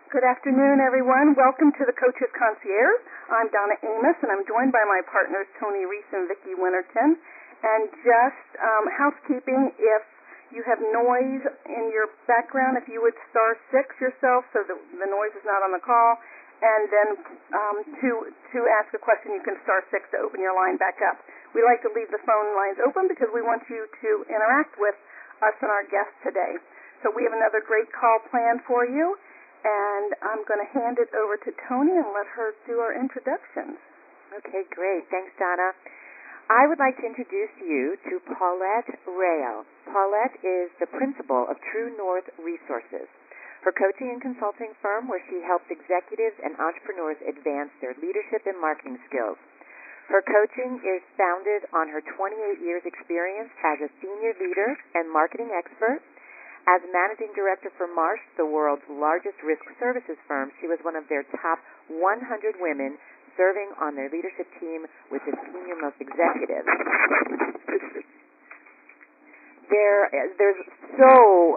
Good afternoon, everyone. Welcome to the Coaches Concierge. I'm Donna Amos, and I'm joined by my partners, Tony Reese and Vicki Winterton. And just housekeeping, if you have noise in your background, if you would star 6 yourself so the noise is not on the call. And then to ask a question, you can star 6 to open your line back up. We like to leave the phone lines open because we want you to interact with us and our guests today. So we have another great call planned for you. And I'm going to hand it over to Tony and let her do our introductions. Okay, great. Thanks, Donna. I would like to introduce you to Paulette Rail. Paulette is the principal of True North Resources, her coaching and consulting firm where she helps executives and entrepreneurs advance their leadership and marketing skills. Her coaching is founded on her 28 years experience as a senior leader and marketing expert. As managing director for Marsh, the world's largest risk services firm, she was one of their top 100 women serving on their leadership team with the senior-most executives. There's so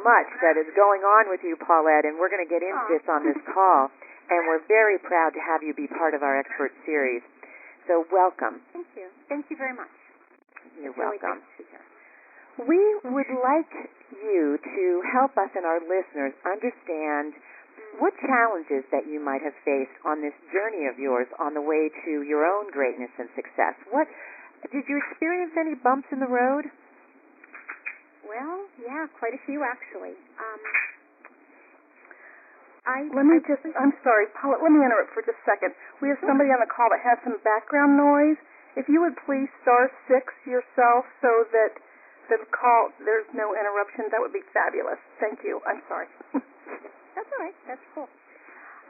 much that is going on with you, Paulette, and we're going to get into this on this call, and we're very proud to have you be part of our expert series. So welcome. Thank you. Thank you very much. You're welcome. Really great to be here. We would like you to help us and our listeners understand what challenges that you might have faced on this journey of yours on the way to your own greatness and success. Did you experience any bumps in the road? Well, yeah, quite a few actually. I'm sorry, Paulette, let me interrupt for just a second. We have somebody on the call that has some background noise. If you would please star 6 yourself so that the call, there's no interruption, that would be fabulous. Thank you. I'm sorry. That's all right. That's cool.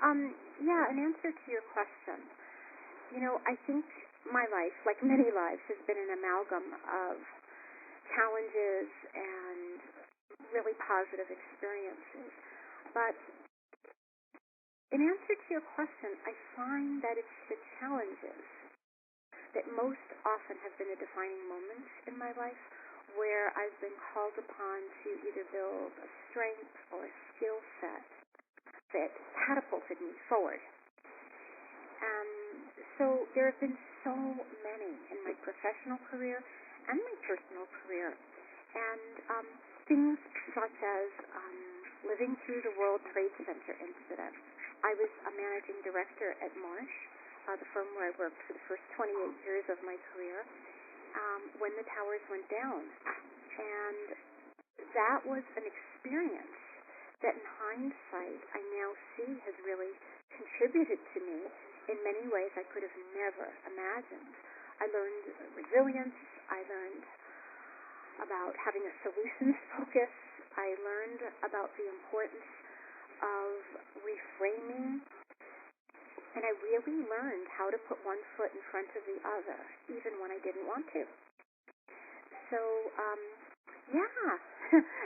In answer to your question, I think my life, like many lives, has been an amalgam of challenges and really positive experiences. But in answer to your question, I find that it's the challenges that most often have been the defining moments in my life, where I've been called upon to either build a strength or a skill set that catapulted me forward. And so there have been so many in my professional career and my personal career. And things such as living through the World Trade Center incident. I was a managing director at Marsh, the firm where I worked for the first 28 years of my career, when the towers went down. And that was an experience that in hindsight I now see has really contributed to me in many ways I could have never imagined. I learned resilience. I learned about having a solutions focus. I learned about the importance of reframing. And I really learned how to put one foot in front of the other, even when I didn't want to. So,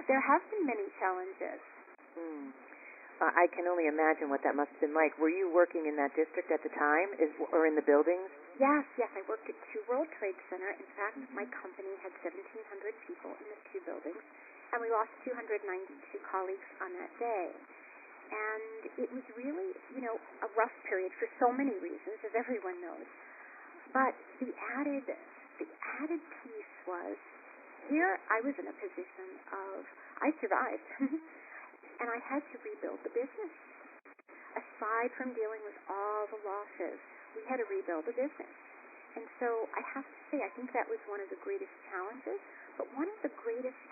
there have been many challenges. I can only imagine what that must have been like. Were you working in that district at the time, or in the buildings? Yes. I worked at 2 World Trade Center. In fact, my company had 1,700 people in the 2 buildings, and we lost 292 colleagues on that day. And it was really, a rough period for so many reasons, as everyone knows. But the added piece was, here I was in a position of, I survived, and I had to rebuild the business. Aside from dealing with all the losses, we had to rebuild the business. And so I have to say, I think that was one of the greatest challenges, but one of the greatest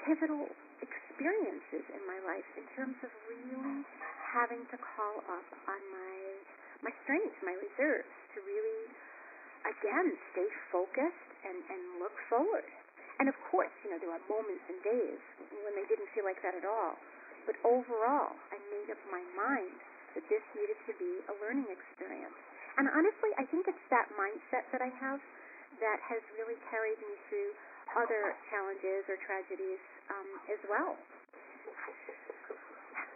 pivotal experiences in my life in terms of really having to call up on my strengths, my reserves, to really, again, stay focused and look forward. And of course, there were moments and days when they didn't feel like that at all. But overall, I made up my mind that this needed to be a learning experience. And honestly, I think it's that mindset that I have that has really carried me through other challenges or tragedies as well.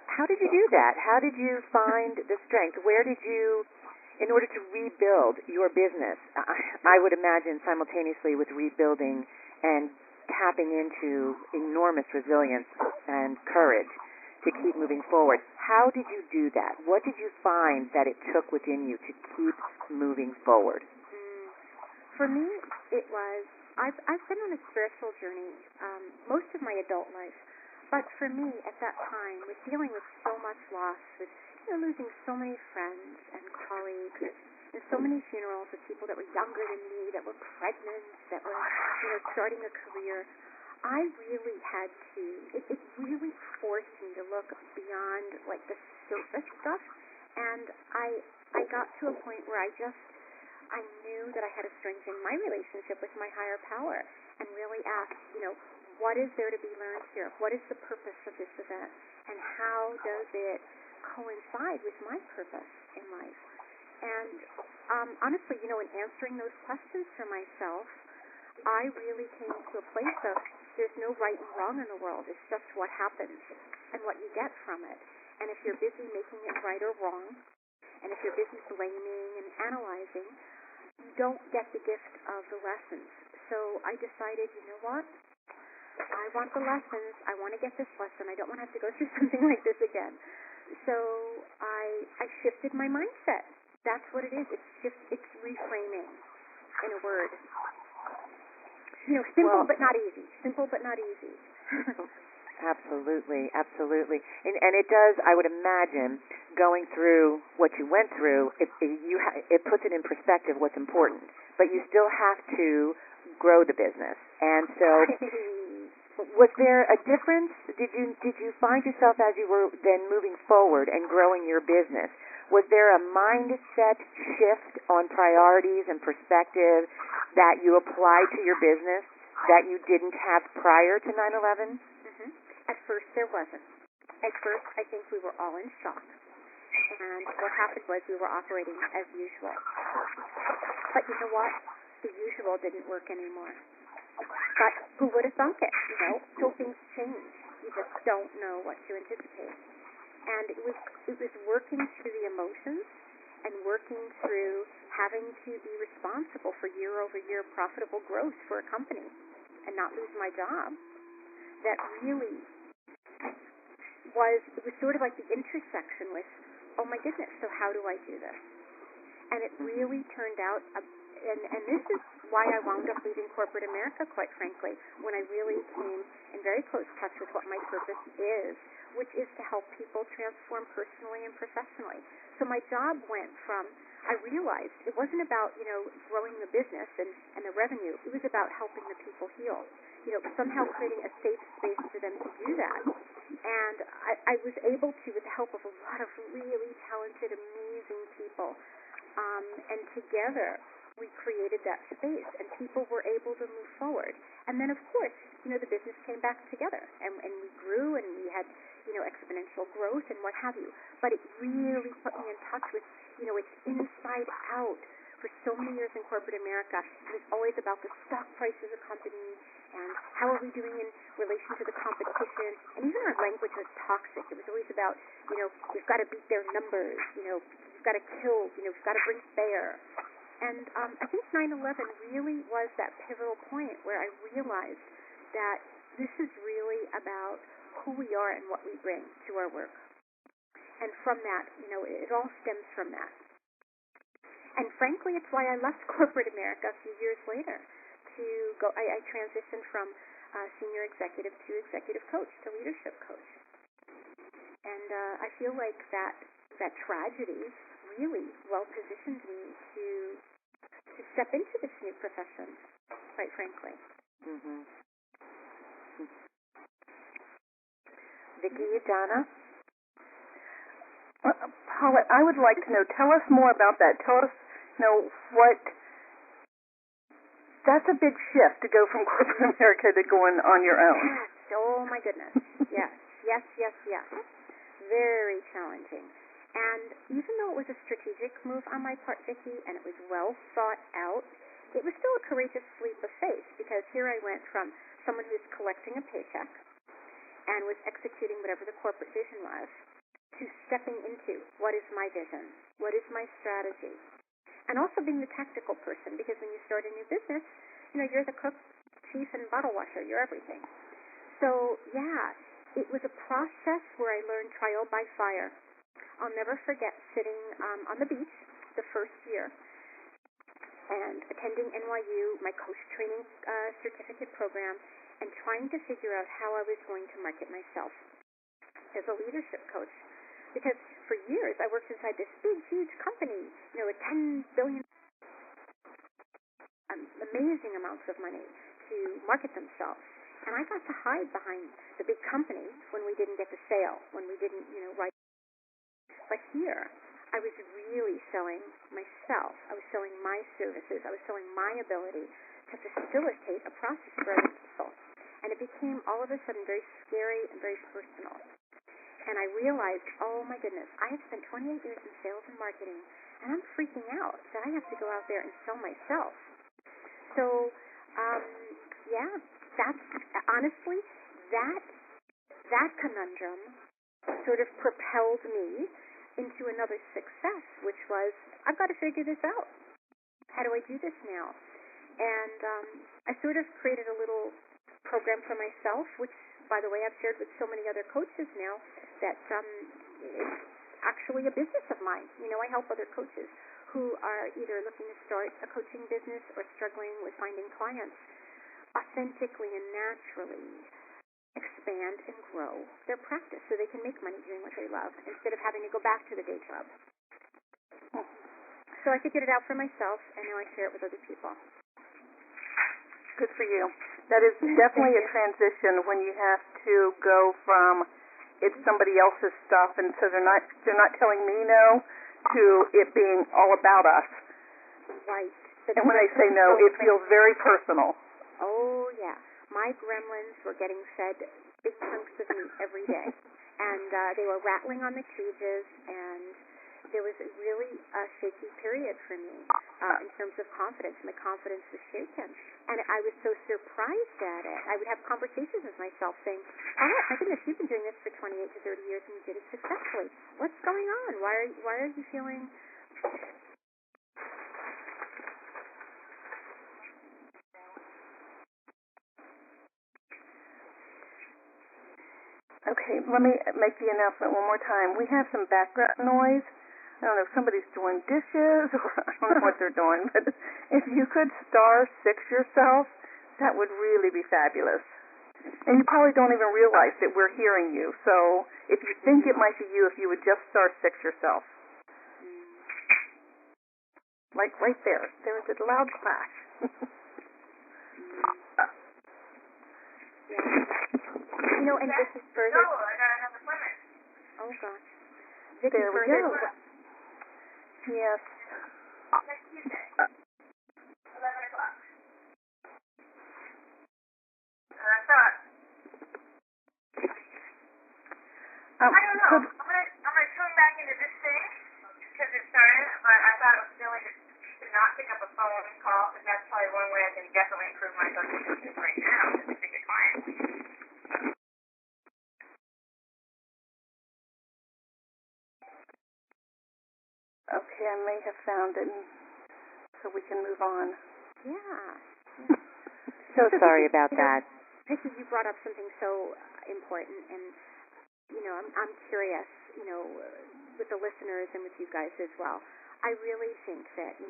How did you do that? How did you find the strength? Where did you, in order to rebuild your business, I would imagine simultaneously with rebuilding and tapping into enormous resilience and courage, to keep moving forward. How did you do that? What did you find that it took within you to keep moving forward? For me, it was, I've been on a spiritual journey most of my adult life, but for me at that time, with dealing with so much loss, with losing so many friends and colleagues, and so many funerals of people that were younger than me, that were pregnant, that were starting a career, I really had to, it really forced me to look beyond like the surface stuff, and I got to a point where I knew that I had to strengthen my relationship with my higher power and really ask, what is there to be learned here? What is the purpose of this event? And how does it coincide with my purpose in life? And honestly, in answering those questions for myself, I really came to a place of there's no right and wrong in the world. It's just what happens and what you get from it. And if you're busy making it right or wrong, and if you're busy blaming and analyzing, you don't get the gift of the lessons. So I decided, you know what? I want the lessons. I want to get this lesson. I don't want to have to go through something like this again. So I shifted my mindset. That's what it is. It's reframing in a word. Simple but not easy. Simple but not easy. Absolutely, absolutely. And it does, I would imagine, going through what you went through, it puts it in perspective what's important. But you still have to grow the business. And so was there a difference? Did you find yourself as you were then moving forward and growing your business, was there a mindset shift on priorities and perspective that you applied to your business that you didn't have prior to 9/11? Mm-hmm. At first, there wasn't. At first, I think we were all in shock. And what happened was we were operating as usual. But you know what? The usual didn't work anymore. But who would have thunk it? So things change. You just don't know what to anticipate. And it was working through the emotions and working through having to be responsible for year-over-year profitable growth for a company and not lose my job that really was sort of like the intersection with, oh my goodness, so how do I do this? And it really turned out, and this is why I wound up leaving corporate America, quite frankly, when I really came in very close touch with what my purpose is, which is to help people transform personally and professionally. So my job went from, I realized it wasn't about, growing the business and the revenue. It was about helping the people heal. Somehow creating a safe space for them to do that. And I was able to, with the help of a lot of really talented, amazing people, and together we created that space, and people were able to move forward. And then, of course, the business came back together, and we grew, and we had, exponential growth and what have you. But it really put me in touch with, it's inside out. For so many years in corporate America, it was always about the stock price of the company and how are we doing in relation to the competition. And even our language was toxic. It was always about, we've got to beat their numbers, we've got to kill, we've got to bring fair. And I think 9/11 really was that pivotal point where I realized that this is really about who we are and what we bring to our work. And from that, it all stems from that. And frankly, it's why I left corporate America a few years later to go. I transitioned from senior executive to executive coach to leadership coach. And I feel like that tragedy really well positioned me to step into this new profession, quite frankly. Mm-hmm. Vicki, Donna? Paulette, I would like to know, tell us more about that. Tell us, that's a big shift to go from corporate America to going on your own. Yes, oh my goodness. Yes. Very challenging. And even though it was a strategic move on my part, Vicki, and it was well thought out, it was still a courageous leap of faith, because here I went from someone who's collecting a paycheck and was executing whatever the corporate vision was, to stepping into what is my vision, what is my strategy, and also being the tactical person, because when you start a new business, you're the cook, chief, and bottle washer, you're everything. So, yeah, it was a process where I learned trial by fire. I'll never forget sitting on the beach the first year and attending NYU, my coach training certificate program, and trying to figure out how I was going to market myself as a leadership coach. Because for years I worked inside this big, huge company, with $10 billion, amazing amounts of money to market themselves. And I got to hide behind the big company when we didn't get the sale, when we didn't, write. But here, I was really selling myself. I was selling my services. I was selling my ability to facilitate a process for other people. And it became all of a sudden very scary and very personal. And I realized, oh my goodness, I have spent 28 years in sales and marketing, and I'm freaking out that I have to go out there and sell myself. So, that's honestly, that conundrum sort of propelled me into another success, which was, I've got to figure this out. How do I do this now? And I sort of created a little program for myself, which, by the way, I've shared with so many other coaches now that it's actually a business of mine. I help other coaches who are either looking to start a coaching business or struggling with finding clients authentically and naturally expand and grow their practice so they can make money doing what they love instead of having to go back to the day job. So I figured it out for myself, and now I share it with other people. Good for you. That is definitely a transition when you have to go from it's somebody else's stuff, and so they're not telling me no, to it being all about us. Right. And when I say no, it feels very personal. Oh, yeah. My gremlins were getting fed big chunks of meat every day, and they were rattling on the cages, and there was really a shaky period for me in terms of confidence. My confidence was shaken, and I was so surprised at it. I would have conversations with myself saying, oh, my goodness, you've been doing this for 28 to 30 years, and you did it successfully. What's going on? Why are you feeling... Okay, let me make the announcement one more time. We have some background noise. I don't know if somebody's doing dishes or I don't know what they're doing, but if you could *6 yourself, that would really be fabulous. And you probably don't even realize that we're hearing you. So if you think it might be you, if you would just *6 yourself. Like right there. There was a loud clash. And this is further... No, I got another appointment. Oh, gosh. This there is we further... go. Yes. Next Tuesday, 11 o'clock. I thought... I don't know. I'm gonna tune back into this thing because it started, but I thought it was silly to not pick up a phone call because that's probably one way I can definitely improve my social business right now is to pick a client. Okay, I may have found it, so we can move on. Yeah. So sorry about that. Vicki, you brought up something so important, and, I'm curious, with the listeners and with you guys as well. I really think that,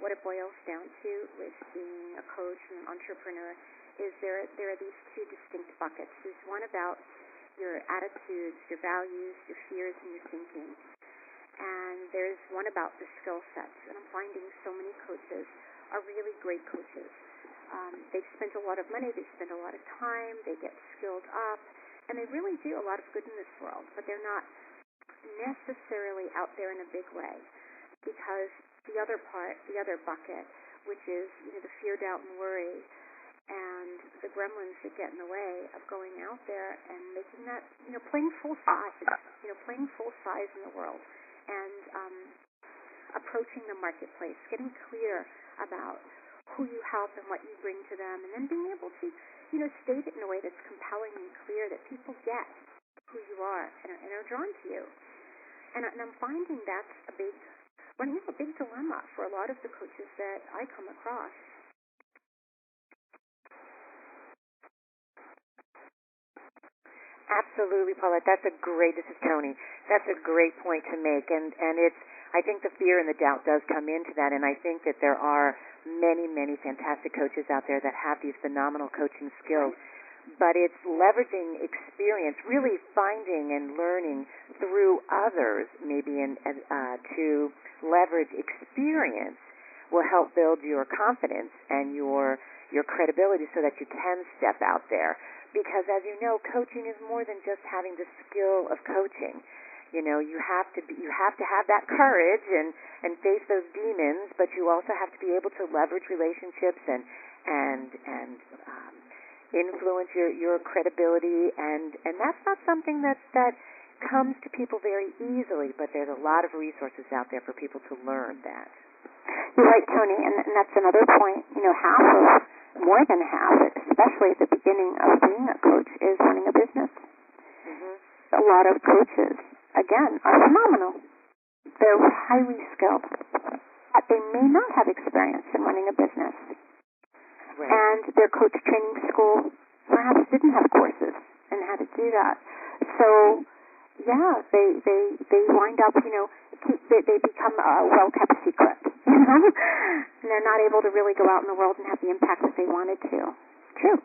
what it boils down to with being a coach and an entrepreneur is there are these two distinct buckets. There's one about your attitudes, your values, your fears, and your thinking. And there's one about the skill sets. And I'm finding so many coaches are really great coaches. They've spent a lot of money, they spend a lot of time, they get skilled up, and they really do a lot of good in this world, but they're not necessarily out there in a big way. Because the other bucket, which is the fear, doubt, and worry, and the gremlins that get in the way of going out there and making that, playing full size in the world, and approaching the marketplace, getting clear about who you help and what you bring to them, and then being able to, state it in a way that's compelling and clear that people get who you are and are drawn to you. And I'm finding that's a big dilemma for a lot of the coaches that I come across. Absolutely, Paulette. This is Tony. That's a great point to make. And it's, I think the fear and the doubt does come into that. And I think that there are many, many fantastic coaches out there that have these phenomenal coaching skills. But it's leveraging experience, really finding and learning through others, maybe to leverage experience will help build your confidence and your credibility so that you can step out there. Because as you know, coaching is more than just having the skill of coaching. You know, you have to have that courage and face those demons, but you also have to be able to leverage relationships and influence your credibility, and that's not something that comes to people very easily, but there's a lot of resources out there for people to learn that. You're right, Tony, and that's another point. You know, more than half, especially at the beginning of being a coach, is running a business. Mm-hmm. A lot of coaches, again, are phenomenal. They're highly skilled, but they may not have experience in running a business. Right. And their coach training school perhaps didn't have courses in how to do that. So, yeah, they wind up, you know, they become a well-kept secret, you know, and they're not able to really go out in the world and have the impact that they wanted to. It's true.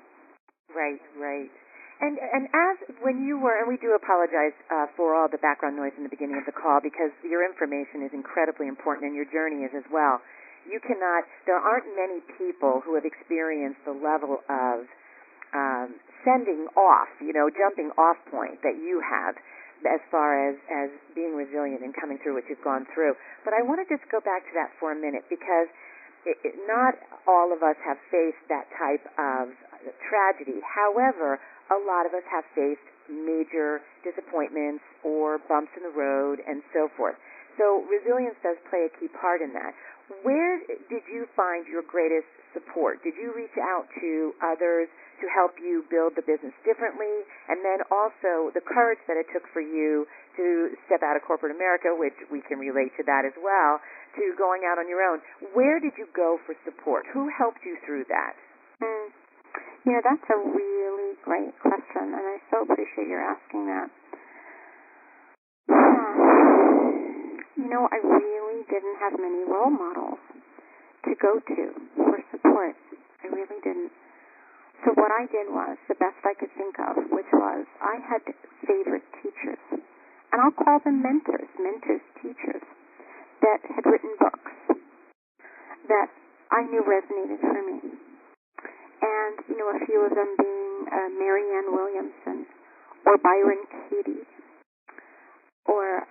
Right. And as when you were, and we do apologize for all the background noise in the beginning of the call because your information is incredibly important and your journey is as well. There aren't many people who have experienced the level of sending off, you know, jumping off point that you have as far as being resilient and coming through what you've gone through. But I want to just go back to that for a minute because not all of us have faced that type of tragedy. However, a lot of us have faced major disappointments or bumps in the road and so forth. So resilience does play a key part in that. Where did you find your greatest support? Did you reach out to others to help you build the business differently? And then also the courage that it took for you to step out of corporate America, which we can relate to that as well, to going out on your own. Where did you go for support? Who helped you through that? You know, that's a really great question, and I so appreciate your asking that. You know, I really didn't have many role models to go to for support. I really didn't. So what I did was the best I could think of, which was I had favorite teachers, and I'll call them mentors, teachers, that had written books that I knew resonated for me. And, you know, a few of them being Mary Ann Williamson or Byron Katie or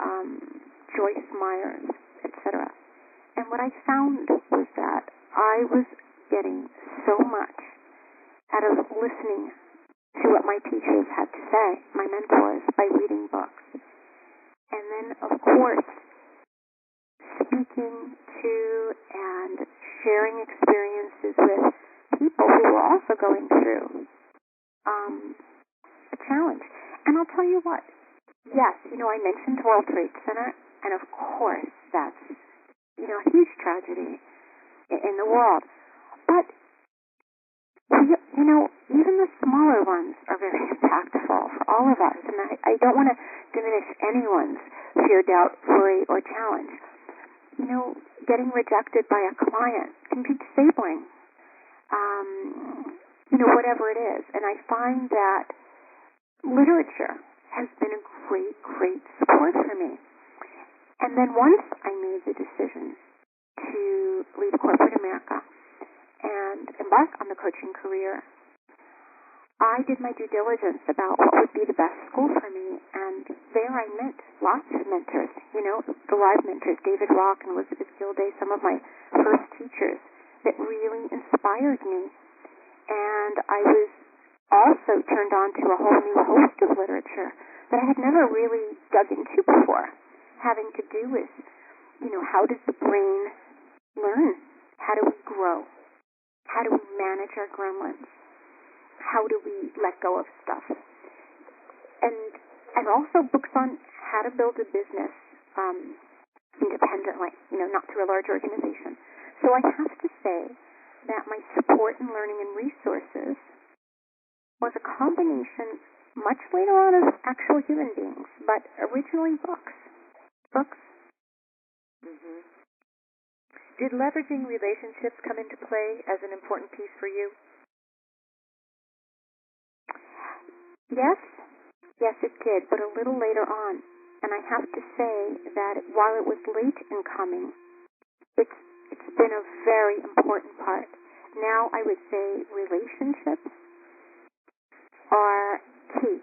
Joyce Myers, etc. And what I found was that I was getting so much out of listening to what my teachers had to say, my mentors, by reading books. And then, of course, speaking to and sharing experiences with people who were also going through a challenge. And I'll tell you what, yes, you know, I mentioned World Trade Center, and of course that's, you know, a huge tragedy in the world. But, you know, even the smaller ones are very impactful for all of us. And I don't want to diminish anyone's fear, doubt, worry, or challenge. You know, getting rejected by a client can be disabling. You know, whatever it is. And I find that literature has been a great, great support for me. And then once I made the decision to leave corporate America and embark on the coaching career, I did my due diligence about what would be the best school for me, and there I met lots of mentors, you know, the live mentors, David Rock and Elizabeth Gilday, some of my first teachers that really inspired me. And I was also turned on to a whole new host of literature that I had never really dug into before, having to do with, you know, how does the brain learn? How do we grow? How do we manage our gremlins? How do we let go of stuff? And also books on how to build a business independently, you know, not through a large organization. So I have to say that my support and learning and resources was a combination much later on as actual human beings, but originally books. Books. Mm-hmm. Did leveraging relationships come into play as an important piece for you? Yes, it did, but a little later on. And I have to say that while it was late in coming, it's been a very important part. Now I would say relationships are key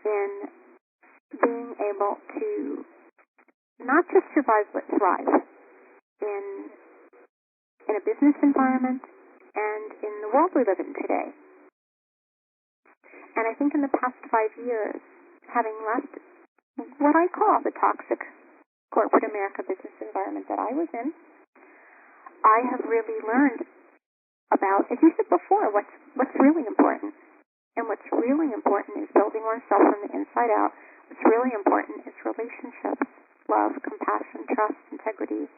in being able to not just survive but thrive in a business environment and in the world we live in today. And I think in the past 5 years, having left what I call the toxic corporate America business environment that I was in, I have really learned about, as you said before, what's really important. And what's really important is building oneself from the inside out. What's really important is relationships, love, compassion, trust, integrity.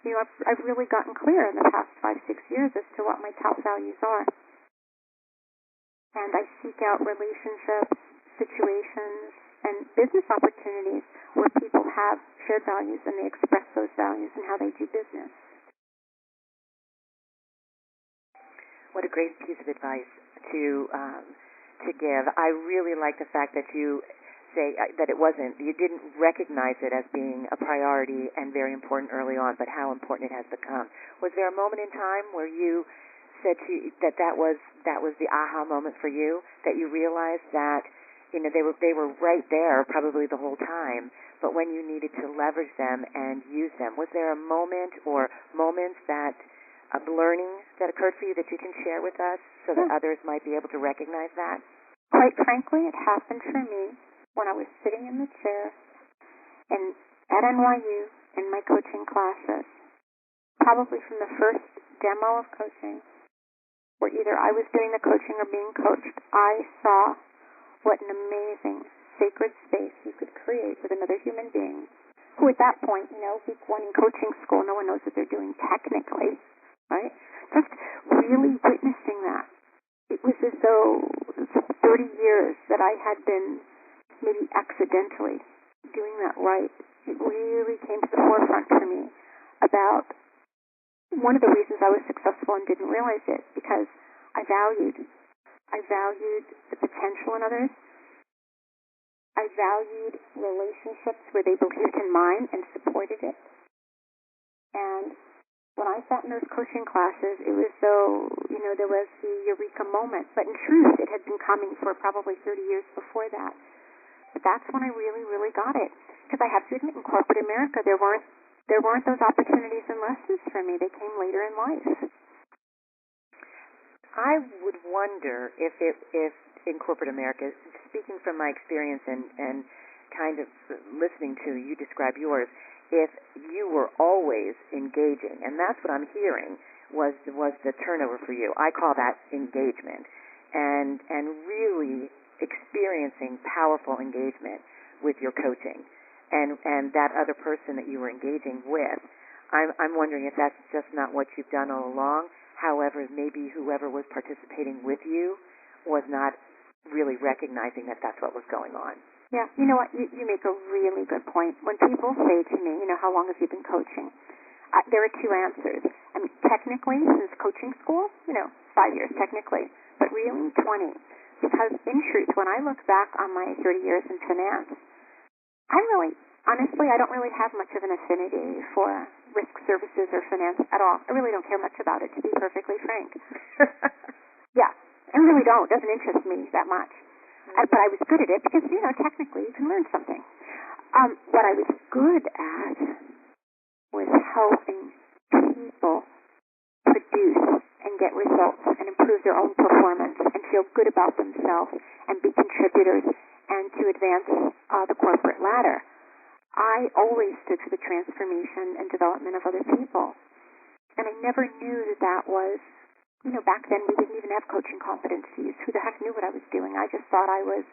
You know, I've really gotten clear in the past 5-6 years as to what my top values are. And I seek out relationships, situations, and business opportunities where people have shared values and they express those values in how they do business. What a great piece of advice to give. I really like the fact that you say that you didn't recognize it as being a priority and very important early on, but how important it has become. Was there a moment in time where you said that was the aha moment for you, that you realized that they were right there probably the whole time, but when you needed to leverage them and use them, was there a moment or moments of learning that occurred for you that you can share with us so that others might be able to recognize that? Quite frankly, it happened for me when I was sitting in the chair at NYU in my coaching classes, probably from the first demo of coaching, where either I was doing the coaching or being coached. I saw what an amazing sacred space you could create with another human being who at that point, week one in coaching school, no one knows what they're doing technically, right? Just really witnessing that. It was as though 30 years that I had been maybe accidentally doing that right. It really came to the forefront for me about one of the reasons I was successful and didn't realize it, because I valued the potential in others. I valued relationships where they believed in mine and supported it. And when I sat in those coaching classes, it was though, there was the eureka moment. But in truth, it had been coming for probably 30 years before that. But that's when I really, really got it. Because I have to admit, in corporate America, there weren't those opportunities and lessons for me. They came later in life. I would wonder if in corporate America, speaking from my experience and kind of listening to you describe yours, if you were always engaging, and that's what I'm hearing was the turnover for you. I call that engagement, and really experiencing powerful engagement with your coaching, and that other person that you were engaging with. I'm wondering if that's just not what you've done all along. However, maybe whoever was participating with you was not really recognizing that that's what was going on. Yeah, you know what? You make a really good point. When people say to me, how long have you been coaching? There are two answers. I mean, technically, since coaching school, 5 years technically, but really 20. Because in truth, when I look back on my 30 years in finance, honestly, I don't really have much of an affinity for risk services or finance at all. I really don't care much about it, to be perfectly frank. Yeah, I really don't. It doesn't interest me that much. But I was good at it because, technically you can learn something. What I was good at was helping people produce and get results and improve their own performance and feel good about themselves and be contributors and to advance the corporate ladder. I always stood for the transformation and development of other people. And I never knew that was, back then we didn't even have coaching competencies. Who the heck knew what I was doing? I just thought I was,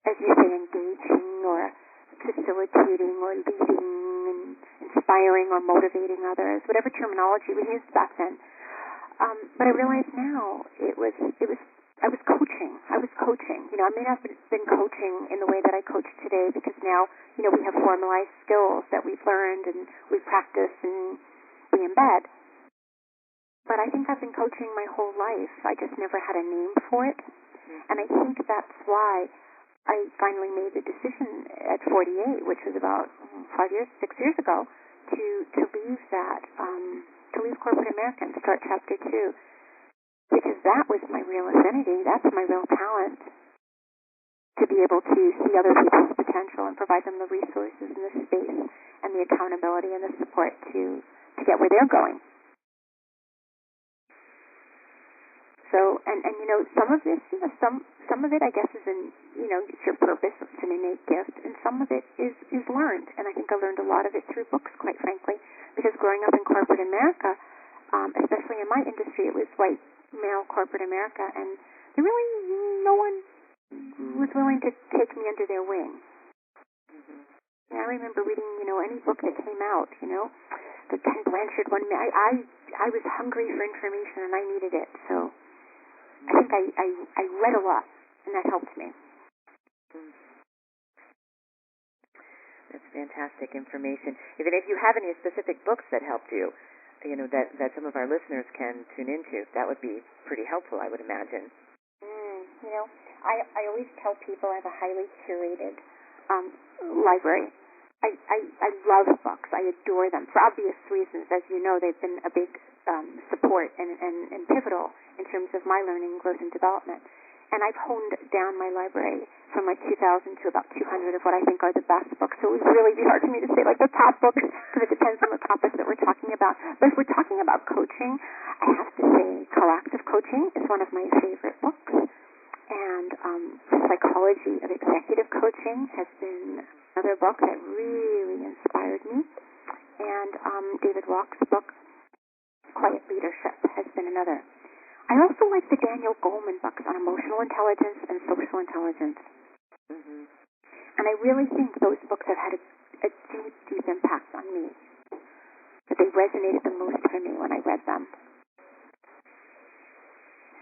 as you say, engaging or facilitating or leading and inspiring or motivating others, whatever terminology we used back then. But I realize now it was I was coaching. I may not have been coaching in the way that I coach today because now, we have formalized skills that we've learned and we practice and we embed. But I think I've been coaching my whole life. I just never had a name for it. And I think that's why I finally made the decision at 48, which was about 6 years ago, to leave that, to leave corporate America and start chapter 2. Because that was my real affinity. That's my real talent, to be able to see other people's potential and provide them the resources and the space and the accountability and the support to get where they're going. So, and some of this, some of it, I guess, is in, it's your purpose, it's an innate gift, and some of it is learned. And I think I learned a lot of it through books, quite frankly, because growing up in corporate America, especially in my industry, it was white male corporate America, and there really no one was willing to take me under their wing. And I remember reading, any book that came out, the Ken Blanchard one. I was hungry for information, and I needed it. So I think I read a lot, and that helped me. That's fantastic information. Even if you have any specific books that helped you, that some of our listeners can tune into, that would be pretty helpful, I would imagine. I always tell people I have a highly curated library. I love books. I adore them for obvious reasons. As you know, they've been a big support and pivotal in terms of my learning, growth, and development. And I've honed down my library from 2000 to about 200 of what I think are the best books. So it would really be hard for me to say the top books because it depends on the topics that we're talking about. But if we're talking about coaching, I have to say Proactive Coaching is one of my favorite books. And Psychology of Executive Coaching has been another book that really inspired me. And David Rock's book, Quiet Leadership, has been another. I also like the Daniel Goleman books on emotional intelligence and social intelligence. Mm-hmm. And I really think those books have had a deep, deep impact on me. That they resonated the most for me when I read them.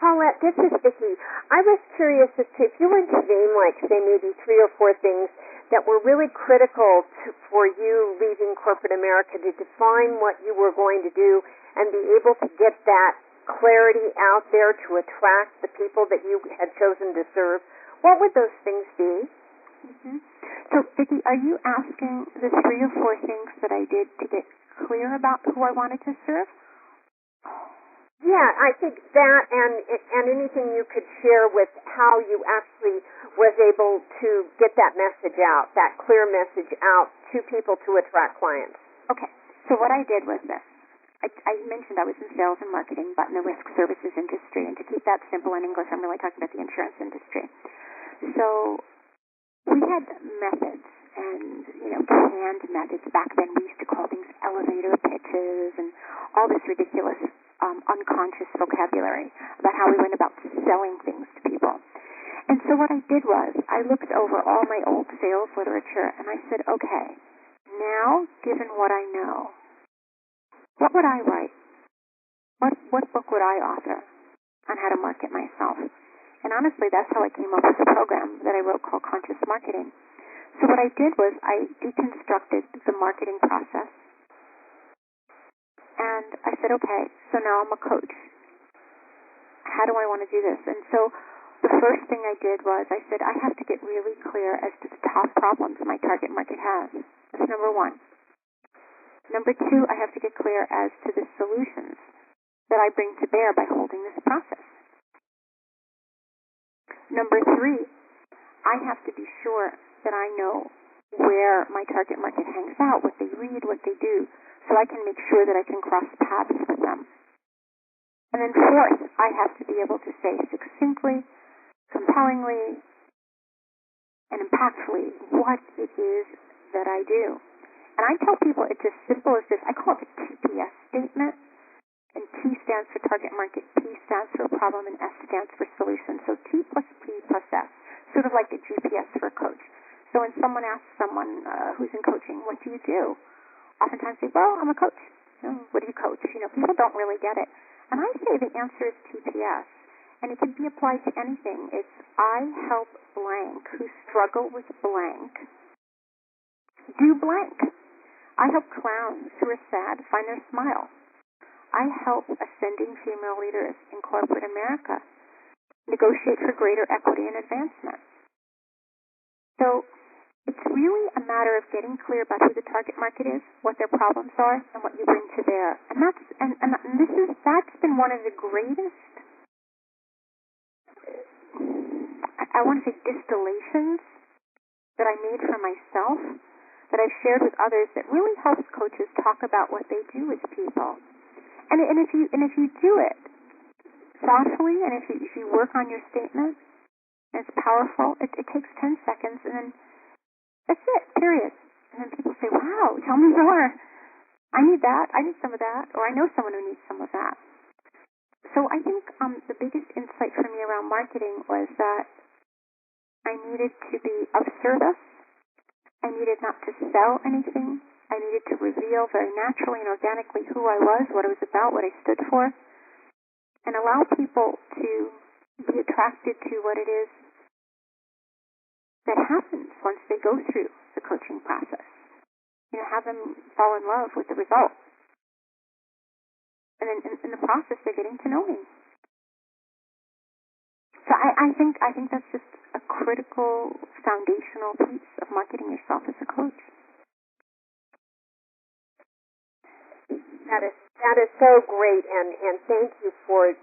Paulette, this is Vicki. I was curious as to if you were to name, say, maybe 3 or 4 things that were really critical for you leaving corporate America to define what you were going to do and be able to get that clarity out there to attract the people that you had chosen to serve, what would those things be? Mm-hmm. So, Vicki, are you asking the 3 or 4 things that I did to get clear about who I wanted to serve? Yeah, I think that and anything you could share with how you actually was able to get that message out, that clear message out to people to attract clients. Okay, so what I did was this. I mentioned I was in sales and marketing, but in the risk services industry. And to keep that simple in English, I'm really talking about the insurance industry. So we had methods and, canned methods. Back then we used to call things elevator pitches and all this ridiculous unconscious vocabulary about how we went about selling things to people. And so what I did was I looked over all my old sales literature and I said, okay, now given what I know, what would I write? What book would I author on how to market myself? And honestly, that's how I came up with the program that I wrote called Conscious Marketing. So what I did was I deconstructed the marketing process. And I said, okay, so now I'm a coach. How do I want to do this? And so the first thing I did was I said, I have to get really clear as to the top problems my target market has. That's number 1. Number 2, I have to get clear as to the solutions that I bring to bear by holding this process. Number 3, I have to be sure that I know where my target market hangs out, what they read, what they do, so I can make sure that I can cross paths with them. And then 4th, I have to be able to say succinctly, compellingly, and impactfully what it is that I do. And I tell people it's as simple as this. I call it the TPS statement. And T stands for target market, P stands for problem, and S stands for solution. So T plus P plus S, sort of like a GPS for a coach. So when someone asks someone who's in coaching, what do you do? Oftentimes they say, well, I'm a coach. What do you coach? People don't really get it. And I say the answer is TPS. and it can be applied to anything. It's I help blank who struggle with blank do blank. I help clowns who are sad find their smile. I help ascending female leaders in corporate America negotiate for greater equity and advancement. So it's really a matter of getting clear about who the target market is, what their problems are, and what you bring to bear. And that's been one of the greatest, I want to say, distillations that I made for myself, that I've shared with others, that really helps coaches talk about what they do with people. And if you do it thoughtfully, and if you work on your statement, and it's powerful, it takes 10 seconds, and then that's it, period. And then people say, wow, tell me more. I need that. I need some of that. Or I know someone who needs some of that. So I think the biggest insight for me around marketing was that I needed to be of service. I needed not to sell anything. I needed to reveal very naturally and organically who I was, what I was about, what I stood for, and allow people to be attracted to what it is that happens once they go through the coaching process. Have them fall in love with the result. And then in the process, they're getting to know me. So I think that's just a critical, foundational piece of marketing yourself as a coach. That is so great, and thank you for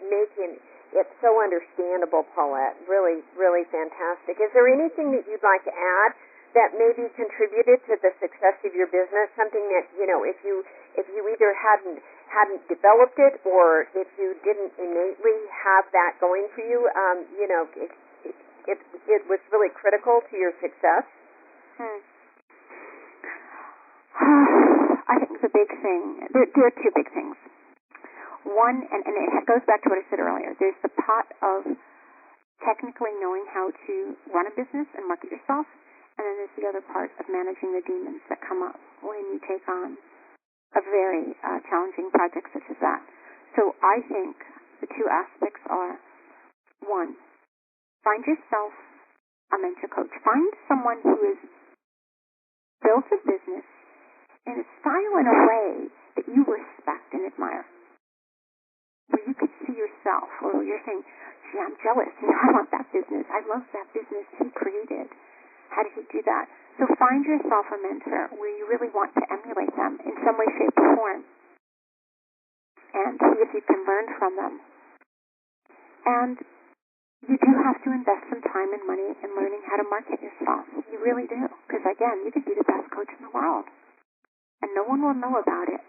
making it so understandable, Paulette. Really, really fantastic. Is there anything that you'd like to add that maybe contributed to the success of your business? Something that, if you either hadn't developed it, or if you didn't innately have that going for you, it was really critical to your success? I think the big thing, there are two big things. One, and it goes back to what I said earlier, there's the pot of technically knowing how to run a business and market yourself, and then there's the other part of managing the demons that come up when you take on a very challenging project such as that. So I think the two aspects are, one, find yourself a mentor coach. Find someone who has built a business in a style and a way that you respect and admire, where you could see yourself, or you're saying, gee, I'm jealous, I want that business, I love that business he created. How did he do that? So find yourself a mentor where you really want to emulate them in some way, shape, or form, and see if you can learn from them. And you do have to invest some time and money in learning how to market yourself. You really do, because again, you could be the best coach in the world, and no one will know about it.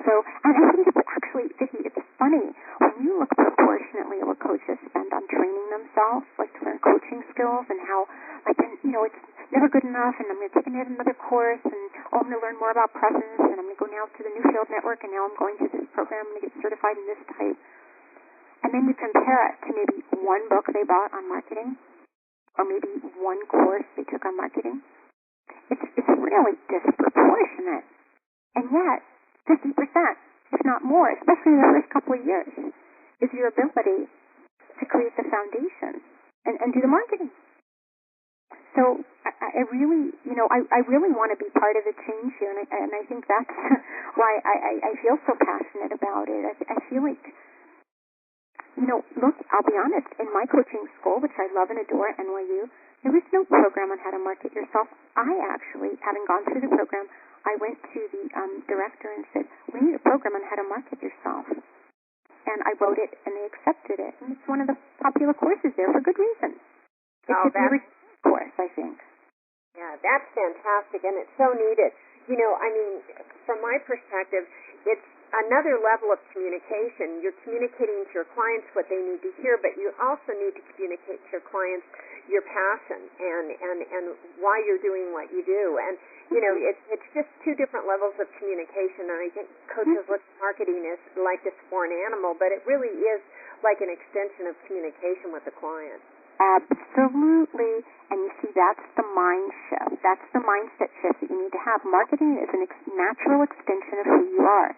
So, and I think it's actually, Vicki, it's funny, when you look proportionately at what coaches spend on training themselves, like to learn coaching skills, and how, like, it's never good enough, and I'm going to take another course, and I'm going to learn more about presence, and I'm going to go now to the Newfield Network, and now I'm going to this program, I'm going to get certified in this type. And then you compare it to maybe one book they bought on marketing, or maybe one course they took on marketing. It's really disproportionate. And yet, 50%, if not more, especially in the first couple of years, is your ability to create the foundation and do the marketing. So I really, I really want to be part of the change here, and I think that's why I feel so passionate about it. I feel like, look, I'll be honest, in my coaching school, which I love and adore at NYU, there was no program on how to market yourself. I actually, having gone through the program, I went to the director and said, we need a program on how to market yourself. And I wrote it, and they accepted it. And it's one of the popular courses there for good reason. It's a very good course, I think. Yeah, that's fantastic, and it's so needed. From my perspective, it's another level of communication. You're communicating to your clients what they need to hear, but you also need to communicate to your clients your passion and why you're doing what you do. And it's just two different levels of communication. And I think coaches look at marketing as like this foreign animal, but it really is like an extension of communication with the client. Absolutely. And you see, that's the mind shift. That's the mindset shift that you need to have. Marketing is a natural extension of who you are.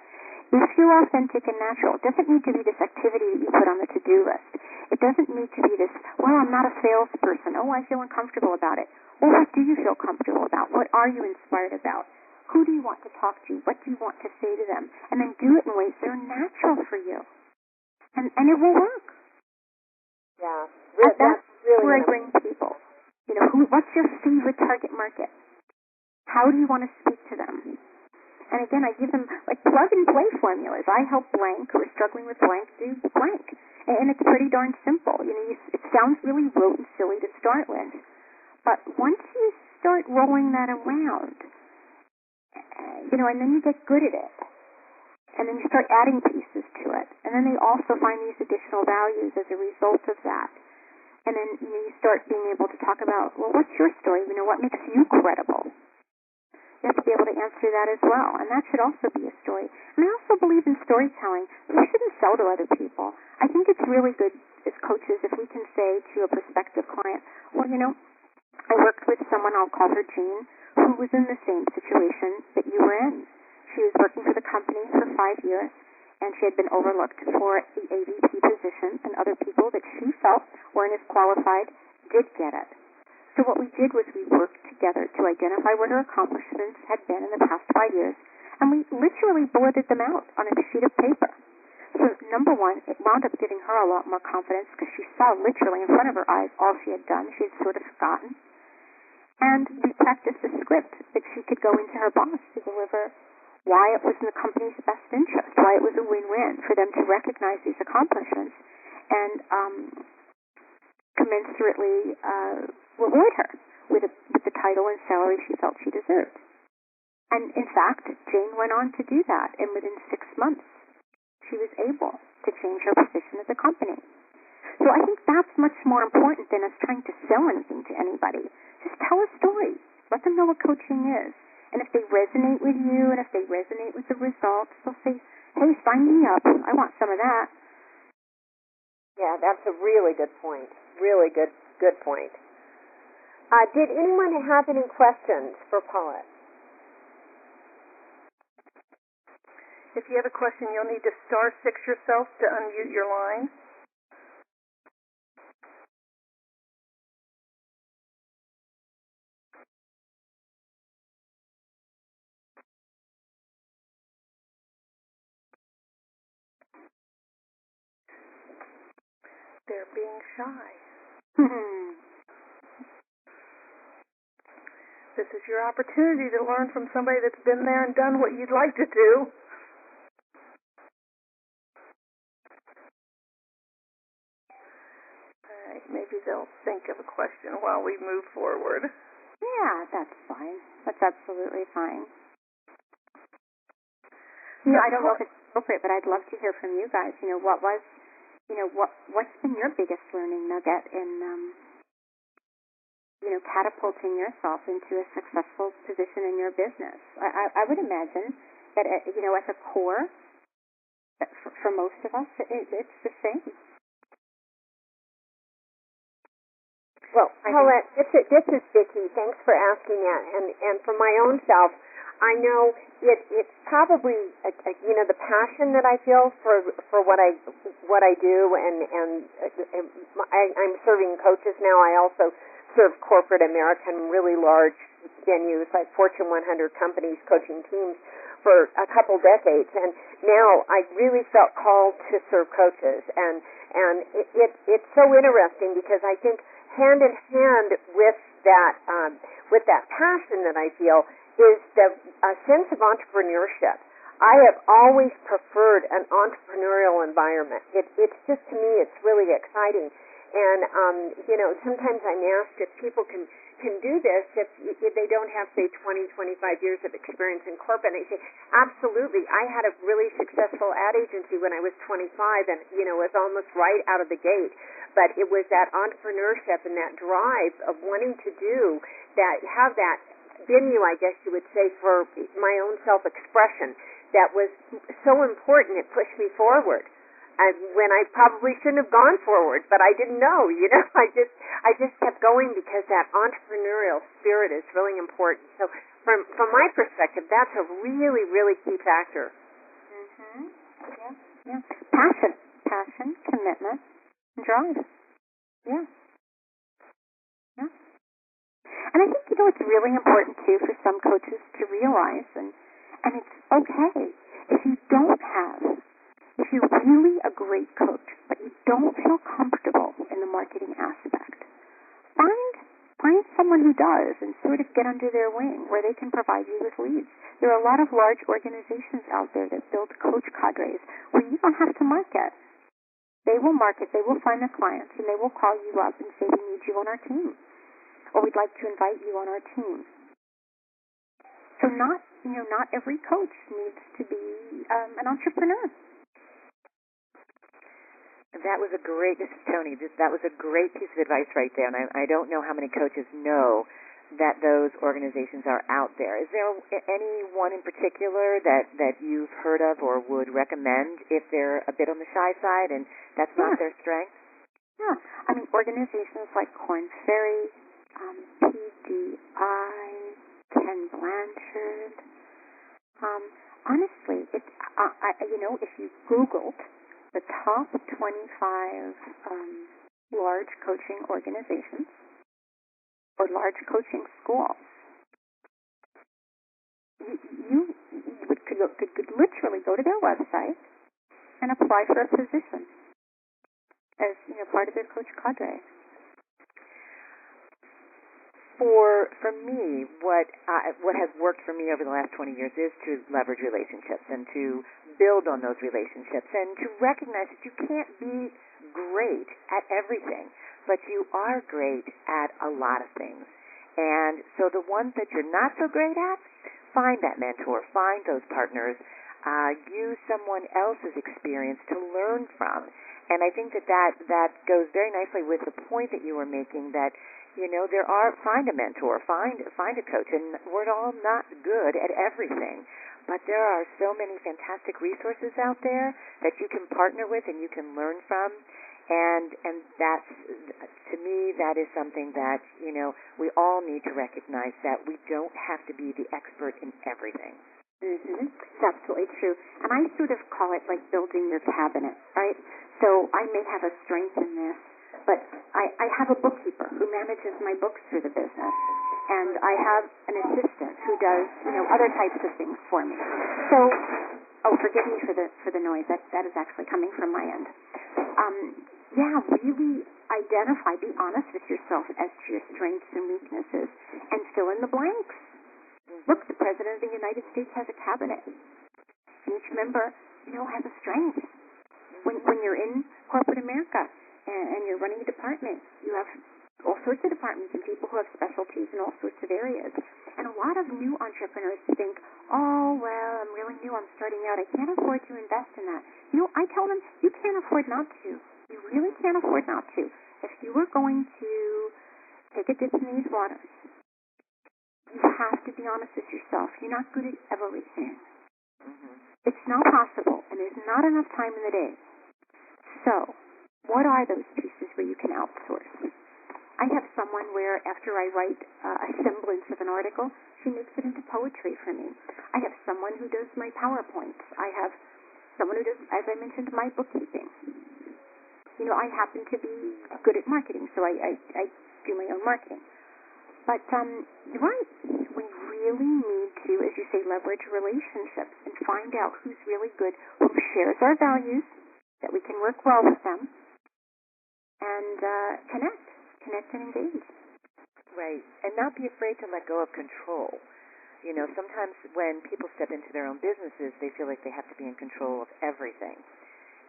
If you're authentic and natural, it doesn't need to be this activity that you put on the to-do list. It doesn't need to be this, well, I'm not a salesperson. Oh, I feel uncomfortable about it. Well, what do you feel comfortable about? What are you inspired about? Who do you want to talk to? What do you want to say to them? And then do it in ways that are natural for you. And it will work. Yeah. That's really where I bring people. What's your favorite target market? How do you want to speak to them? And again, I give them like plug-and-play formulas. I help blank who are struggling with blank do blank. And it's pretty darn simple. It sounds really rote and silly to start with. But once you start rolling that around, and then you get good at it. And then you start adding pieces to it. And then they also find these additional values as a result of that. And then you start being able to talk about, well, what's your story? What makes you credible? You have to be able to answer that as well. And that should also be a story. And I also believe in storytelling. We shouldn't sell to other people. I think it's really good as coaches if we can say to a prospective client, well, I worked with someone, I'll call her Jean, who was in the same situation that you were in. She was working for the company for 5 years, and she had been overlooked for the AVP position, and other people that she felt weren't as qualified did get it. So what we did was we worked together to identify what her accomplishments had been in the past 5 years, and we literally bulleted them out on a sheet of paper. So number one, it wound up giving her a lot more confidence because she saw literally in front of her eyes all she had done. She had sort of forgotten. And we practiced a script that she could go into her boss to deliver why it was in the company's best interest, why it was a win-win for them to recognize these accomplishments and commensurately reward her with the title and salary she felt she deserved. And in fact, Jane went on to do that, and within 6 months, she was able to change her position at the company. So I think that's much more important than us trying to sell anything to anybody. Just tell a story. Let them know what coaching is. And if they resonate with you, and if they resonate with the results, they'll say, hey, sign me up. I want some of that. Yeah, that's a really good point. Really good point. Did anyone have any questions for Paulette? If you have a question, you'll need to *6 yourself to unmute your line. They're being shy. This is your opportunity to learn from somebody that's been there and done what you'd like to do. Maybe they'll think of a question while we move forward. Yeah, that's fine. That's absolutely fine. I don't know if it's appropriate, but I'd love to hear from you guys. What's been your biggest learning nugget in, catapulting yourself into a successful position in your business? I would imagine that, at the core, for most of us, it's the same. Well, Paulette, this is Vicki. Thanks for asking that. And for my own self, I know it's probably the passion that I feel for what I do, and I'm serving coaches now. I also serve corporate American, really large venues like Fortune 100 companies, coaching teams for a couple decades, and now I really felt called to serve coaches, and it's so interesting because I think hand in hand with that passion that I feel is a sense of entrepreneurship. I have always preferred an entrepreneurial environment. It's just, to me, it's really exciting. And sometimes I'm asked if people can do this if they don't have, say, 20, 25 years of experience in corporate. And I say, absolutely. I had a really successful ad agency when I was 25 and, was almost right out of the gate. But it was that entrepreneurship and that drive of wanting to do that, have that venue, I guess you would say, for my own self-expression that was so important. It pushed me forward. When I probably shouldn't have gone forward, but I didn't know, I just kept going because that entrepreneurial spirit is really important. So from my perspective, that's a really, really key factor. Mhm. Yeah. Yeah. Passion, commitment, and drive. Yeah. Yeah. And I think, it's really important, too, for some coaches to realize, and it's okay if you're really a great coach, but you don't feel comfortable in the marketing aspect, find someone who does and sort of get under their wing where they can provide you with leads. There are a lot of large organizations out there that build coach cadres where you don't have to market. They will market, they will find the clients, and they will call you up and say, we need you on our team, or we'd like to invite you on our team. So not every coach needs to be an entrepreneur. This is Tony, that was a great piece of advice right there, and I don't know how many coaches know that those organizations are out there. Is there any one in particular that you've heard of or would recommend if they're a bit on the shy side and that's not their strength? Yeah. I mean, organizations like Korn Ferry, PDI, Ken Blanchard. Honestly, if you Googled the top 25 large coaching organizations or large coaching schools, you could literally go to their website and apply for a position as part of their coach cadre. For me, what has worked for me over the last 20 years is to leverage relationships and to build on those relationships and to recognize that you can't be great at everything, but you are great at a lot of things. And so the ones that you're not so great at, find that mentor, find those partners, use someone else's experience to learn from. And I think that goes very nicely with the point that you were making that find a mentor, find a coach, and we're all not good at everything, but there are so many fantastic resources out there that you can partner with and you can learn from, and that's, to me, that is something that we all need to recognize, that we don't have to be the expert in everything. Mm-hmm. It's absolutely true, and I sort of call it like building your cabinet, right? So I may have a strength in this, but I have a bookkeeper who manages my books through the business, and I have an assistant who does, other types of things for me. So, forgive me for the noise. That is actually coming from my end. Really identify, be honest with yourself as to your strengths and weaknesses, and fill in the blanks. Look, the President of the United States has a cabinet, and each member, has a strength. When you're in corporate America, and you're running a department, you have all sorts of departments and people who have specialties in all sorts of areas. And a lot of new entrepreneurs think, oh, well, I'm really new, I'm starting out, I can't afford to invest in that. I tell them, you can't afford not to. You really can't afford not to. If you were going to take a dip in these waters, you have to be honest with yourself. You're not good at everything. Mm-hmm. It's not possible, and there's not enough time in the day. So, what are those pieces where you can outsource? I have someone where after I write a semblance of an article, she makes it into poetry for me. I have someone who does my PowerPoints. I have someone who does, as I mentioned, my bookkeeping. I happen to be good at marketing, so I do my own marketing. But you're right. We really need to, as you say, leverage relationships and find out who's really good, who shares our values, that we can work well with them, and connect and engage. Right, and not be afraid to let go of control. Sometimes when people step into their own businesses, they feel like they have to be in control of everything,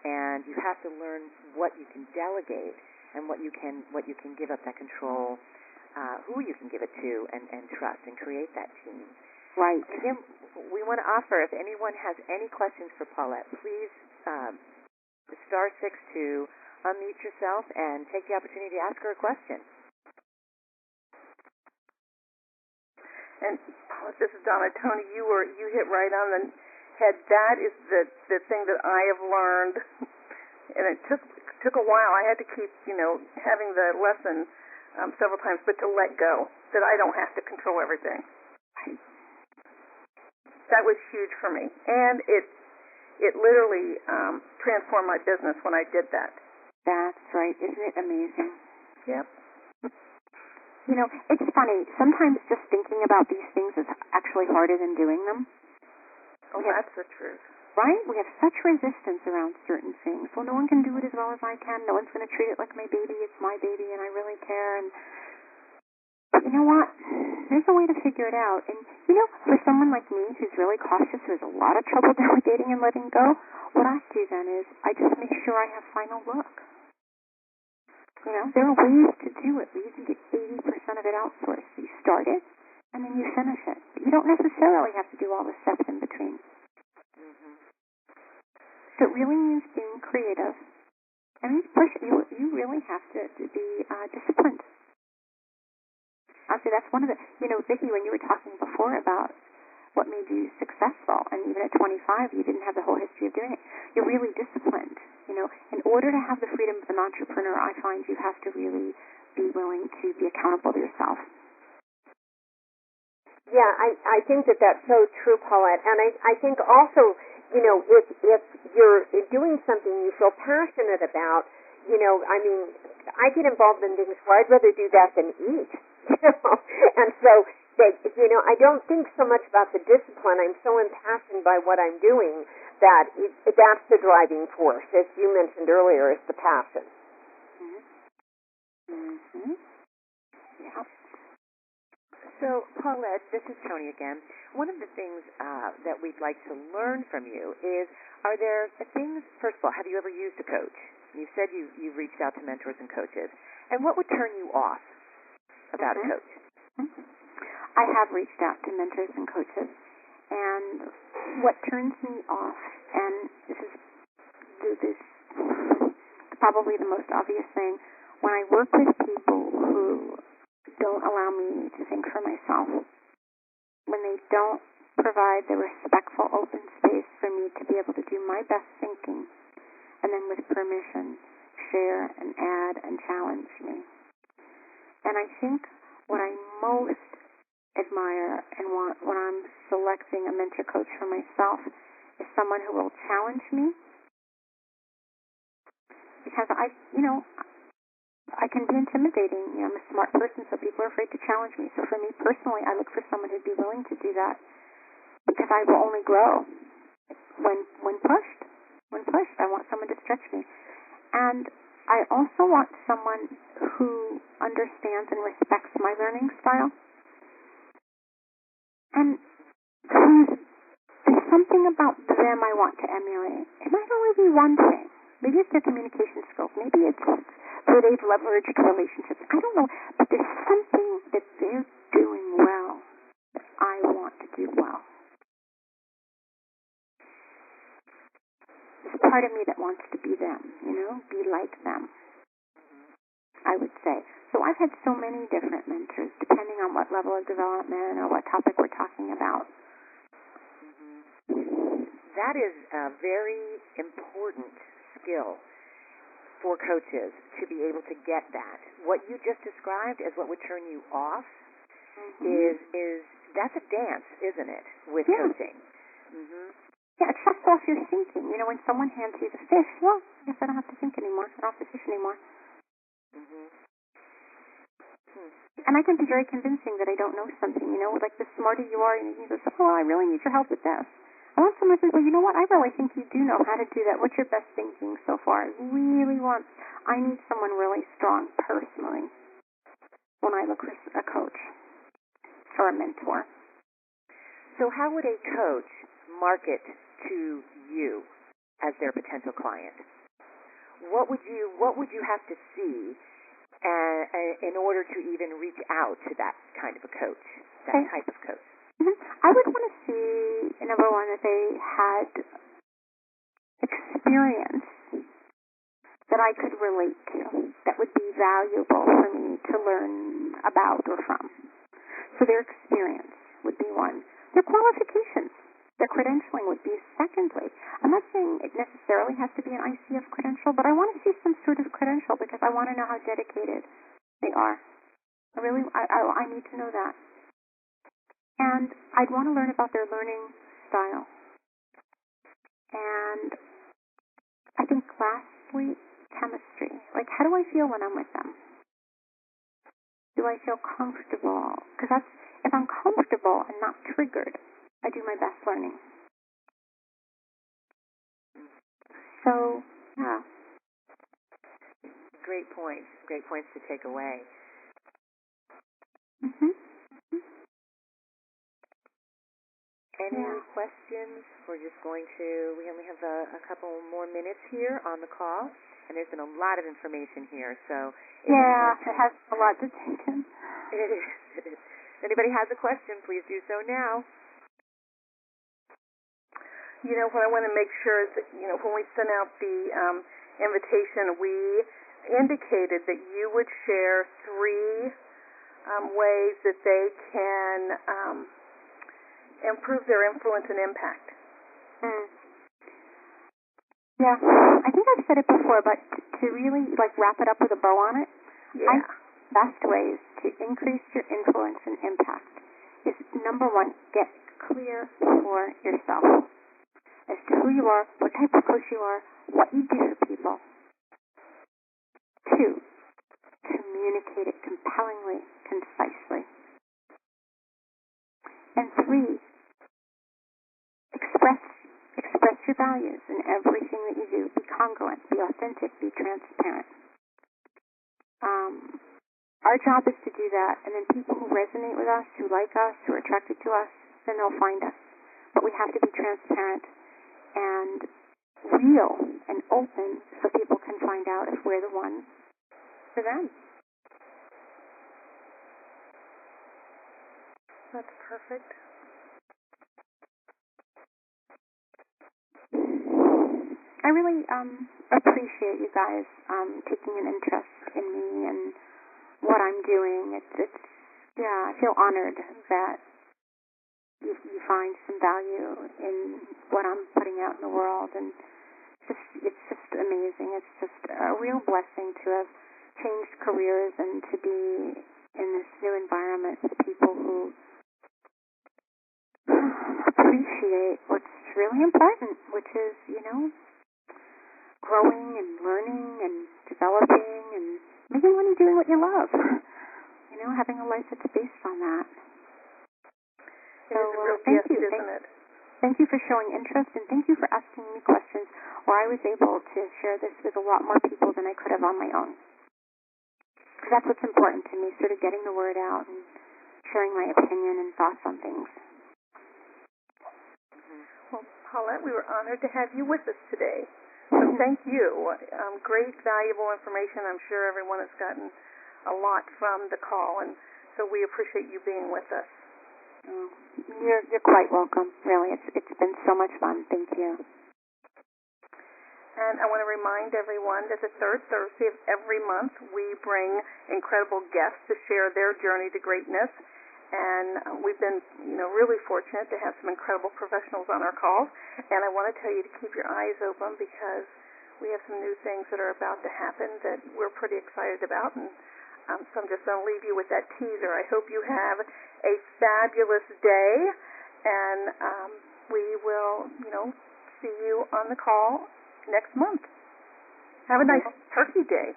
and you have to learn what you can delegate and what you can give up that control, who you can give it to, and trust and create that team. Right. Again, we want to offer, if anyone has any questions for Paulette, please *6 to unmute yourself and take the opportunity to ask her a question. And this is Donna. Tony, you hit right on the head. That is the thing that I have learned, and it took a while. I had to keep having the lesson several times, but to let go, that I don't have to control everything. That was huge for me, and it literally transformed my business when I did that. That's right. Isn't it amazing? Yep. You know, it's funny. Sometimes just thinking about these things is actually harder than doing them. Oh, that's the truth. Right? We have such resistance around certain things. Well, no one can do it as well as I can. No one's going to treat it like my baby. It's my baby, and I really care. And but you know what? There's a way to figure it out. And, you know, for someone like me who's really cautious, who has a lot of trouble delegating and letting go, what I do then is I just make sure I have final look. You know, there are ways to do it where you can get 80% of it outsourced. You start it, and then you finish it. But you don't necessarily have to do all the steps in between. Mm-hmm. So it really means being creative. I mean, you really have to be disciplined. Honestly, that's one of the, you know, Vicki, when you were talking before about what made you successful, and even at 25, you didn't have the whole history of doing it. You're really disciplined. You know, in order to have the freedom of an entrepreneur, I find you have to really be willing to be accountable to yourself. Yeah, I think that that's so true, Paulette. And I think also, you know, if you're doing something you feel passionate about, you know, I mean, I get involved in things where I'd rather do that than eat. You know? And so, you know, I don't think so much about the discipline. I'm so impassioned by what I'm doing that that's the driving force. As you mentioned earlier, it's the passion. Mm-hmm. Yeah. So, Paulette, this is Tony again. One of the things that we'd like to learn from you is, are there things, first of all, have you ever used a coach? You said you've reached out to mentors and coaches. And what would turn you off about a coach? Mm-hmm. I have reached out to mentors and coaches. And what turns me off, and this is probably the most obvious thing, when I work with people who don't allow me to think for myself, when they don't provide the respectful open space for me to be able to do my best thinking, and then with permission, share and add and challenge me. And I think what I most admire and want when I'm selecting a mentor coach for myself is someone who will challenge me, because I can be intimidating. You know, I'm a smart person, so people are afraid to challenge me. So for me personally, I look for someone who'd be willing to do that, because I will only grow when pushed. When pushed, I want someone to stretch me. And I also want someone who understands and respects my learning style. And there's something about them I want to emulate. It might only be one thing. Maybe it's their communication skills. Maybe it's where they've leveraged relationships. I don't know. But there's something that they're doing well that I want to do well. There's part of me that wants to be them, you know, be like them, I would say. So I've had so many different mentors, depending on what level of development or what topic we're talking about. That is a very important skill for coaches, to be able to get that. What you just described as what would turn you off is that's a dance, isn't it, with coaching? Mm-hmm. Yeah, it shuts off your thinking. You know, when someone hands you the fish, well, I guess I don't have to think anymore. I don't have to fish anymore. Mm-hmm. And I can be very convincing that I don't know something, you know, like the smarter you are, and you go, oh, I really need your help with this. I want someone who says, well, you know what, I really think you do know how to do that. What's your best thinking so far? I need someone really strong personally when I look for a coach or a mentor. So how would a coach market to you as their potential client? What would you have to see in order to even reach out to that kind of a coach, that type of coach? Mm-hmm. I would want to see, number one, that they had experience that I could relate to, that would be valuable for me to learn about or from. So their experience would be one. Their qualifications, their credentialing would be secondly. I'm not saying it necessarily has to be an ICF credential, but I want to see some sort of credential because I want to know how dedicated they are. I need to know that. And I'd want to learn about their learning style. And I think lastly, chemistry. Like, how do I feel when I'm with them? Do I feel comfortable? Because if I'm comfortable and not triggered, I do my best learning. So, yeah. Great points. Great points to take away. Mm-hmm. Any questions? We're just going to, we only have a couple more minutes here on the call, and there's been a lot of information here, so. Yeah, it has a lot to take in. It is. If anybody has a question, please do so now. You know, what I want to make sure is that, you know, when we sent out the invitation, we indicated that you would share 3 ways that they can improve their influence and impact. Yeah, I think I've said it before, but to really wrap it up with a bow on it, Yeah. Best ways to increase your influence and impact is, number 1, get clear for yourself as to who you are, what type of coach you are, what you do for people. 2, communicate it compellingly, concisely. And 3, express your values in everything that you do. Be congruent, be authentic, be transparent. Our job is to do that, and then people who resonate with us, who like us, who are attracted to us, then they'll find us. But we have to be transparent and real and open so people can find out if we're the one for them. That's perfect. I really appreciate you guys taking an interest in me and what I'm doing. It's I feel honored that you find some value in what I'm putting out in the world, and it's just amazing. It's just a real blessing to have changed careers and to be in this new environment with people who appreciate what's really important, which is, growing and learning and developing and making money doing what you love. Having a life that's based on that. So, thank you. Isn't it? Thank you for showing interest, and thank you for asking me questions where I was able to share this with a lot more people than I could have on my own. Because that's what's important to me, sort of getting the word out and sharing my opinion and thoughts on things. Well, Paulette, we were honored to have you with us today. So thank you. Great, valuable information. I'm sure everyone has gotten a lot from the call, and so we appreciate you being with us. You're quite welcome. Really, it's been so much fun. Thank you. And I want to remind everyone that the third Thursday of every month we bring incredible guests to share their journey to greatness. And we've been, really fortunate to have some incredible professionals on our calls. And I want to tell you to keep your eyes open because we have some new things that are about to happen that we're pretty excited about. And so I'm just going to leave you with that teaser. I hope you have a fabulous day, and we will, see you on the call next month. Have a nice Turkey Day.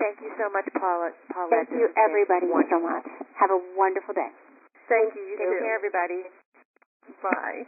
Thank you so much, Paulette. Thank you, everybody, so much. Have a wonderful day. Thank you. You too. Take too. care, everybody. Bye.